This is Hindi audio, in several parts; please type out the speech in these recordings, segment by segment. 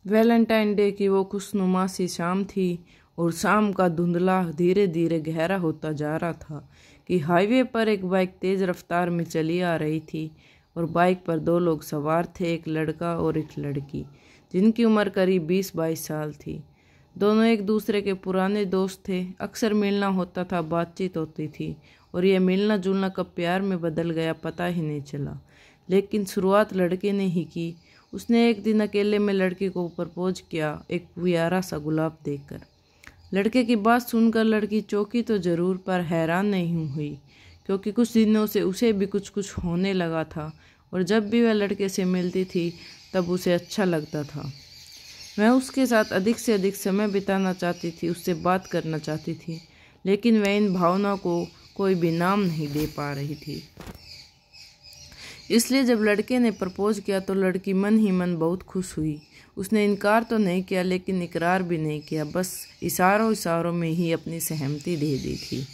वैलेंटाइन डे की वो खुशनुमा सी शाम थी और शाम का धुंधला धीरे धीरे गहरा होता जा रहा था कि हाईवे पर एक बाइक तेज़ रफ्तार में चली आ रही थी और बाइक पर दो लोग सवार थे, एक लड़का और एक लड़की, जिनकी उम्र करीब 20-22 साल थी। दोनों एक दूसरे के पुराने दोस्त थे। अक्सर मिलना होता था, बातचीत होती थी और यह मिलना जुलना कब प्यार में बदल गया पता ही नहीं चला। लेकिन शुरुआत लड़के ने ही की। उसने एक दिन अकेले में लड़की को प्रपोज किया, एक प्यारा सा गुलाब देकर। लड़के की बात सुनकर लड़की चौंकी तो जरूर, पर हैरान नहीं हुई, क्योंकि कुछ दिनों से उसे भी कुछ कुछ होने लगा था और जब भी वह लड़के से मिलती थी तब उसे अच्छा लगता था। वह उसके साथ अधिक से अधिक समय बिताना चाहती थी, उससे बात करना चाहती थी, लेकिन वह इन भावनाओं को कोई भी नाम नहीं दे पा रही थी। इसलिए जब लड़के ने प्रपोज किया तो लड़की मन ही मन बहुत खुश हुई। उसने इनकार तो नहीं किया लेकिन इकरार भी नहीं किया, बस इशारों इशारों में ही अपनी सहमति दे दी थी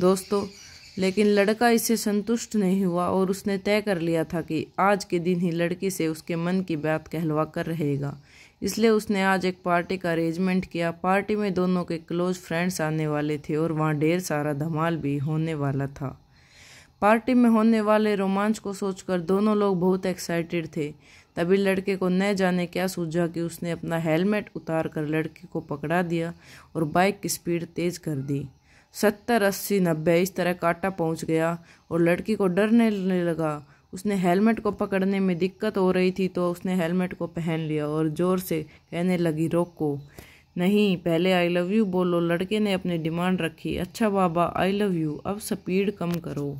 दोस्तों। लेकिन लड़का इससे संतुष्ट नहीं हुआ और उसने तय कर लिया था कि आज के दिन ही लड़की से उसके मन की बात कहलवा कर रहेगा। इसलिए उसने आज एक पार्टी का अरेंजमेंट किया। पार्टी में दोनों के क्लोज फ्रेंड्स आने वाले थे और वहाँ ढेर सारा धमाल भी होने वाला था। पार्टी में होने वाले रोमांच को सोचकर दोनों लोग बहुत एक्साइटेड थे। तभी लड़के को न जाने क्या सूझा कि उसने अपना हेलमेट उतार कर लड़की को पकड़ा दिया और बाइक की स्पीड तेज कर दी। 70, 80, 90 इस तरह कांटा पहुंच गया और लड़की को डरने लगा। उसने हेलमेट को पकड़ने में दिक्कत हो रही थी तो उसने हेलमेट को पहन लिया और ज़ोर से कहने लगी, रोको नहीं, पहले आई लव यू बोलो। लड़के ने अपनी डिमांड रखी। अच्छा बाबा, आई लव यू, अब स्पीड कम करो।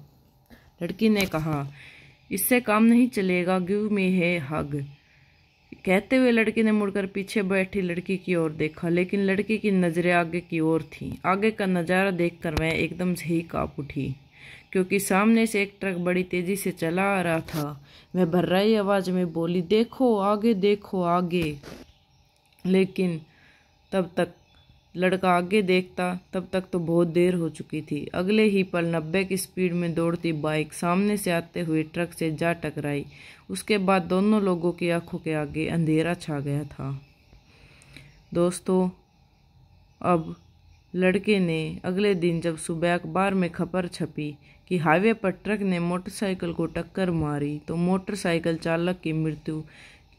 लड़की ने कहा, इससे काम नहीं चलेगा, गिव मी है हग। कहते हुए लड़के ने मुड़कर पीछे बैठी लड़की की ओर देखा, लेकिन लड़की की नज़रें आगे की ओर थीं। आगे का नज़ारा देखकर वह एकदम से ही काँप उठी, क्योंकि सामने से एक ट्रक बड़ी तेज़ी से चला आ रहा था। वह भर्राई आवाज़ में बोली, देखो आगे, देखो आगे। लेकिन तब तक लड़का आगे देखता तब तक तो बहुत देर हो चुकी थी। अगले ही पल 90 की स्पीड में दौड़ती बाइक सामने से आते हुए ट्रक से जा टकराई। उसके बाद दोनों लोगों की आंखों के आगे अंधेरा छा गया था दोस्तों। अब लड़के ने अगले दिन जब सुबह अखबार में खबर छपी कि हाईवे पर ट्रक ने मोटरसाइकिल को टक्कर मारी तो मोटरसाइकिल चालक की मृत्यु,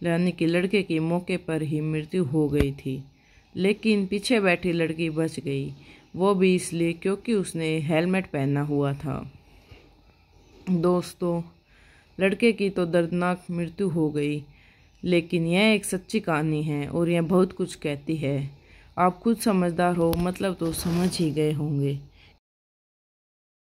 यानी कि लड़के की मौके पर ही मृत्यु हो गई थी। लेकिन पीछे बैठी लड़की बच गई, वो भी इसलिए क्योंकि उसने हेलमेट पहना हुआ था दोस्तों। लड़के की तो दर्दनाक मृत्यु हो गई, लेकिन यह एक सच्ची कहानी है और यह बहुत कुछ कहती है। आप खुद समझदार हो, मतलब तो समझ ही गए होंगे।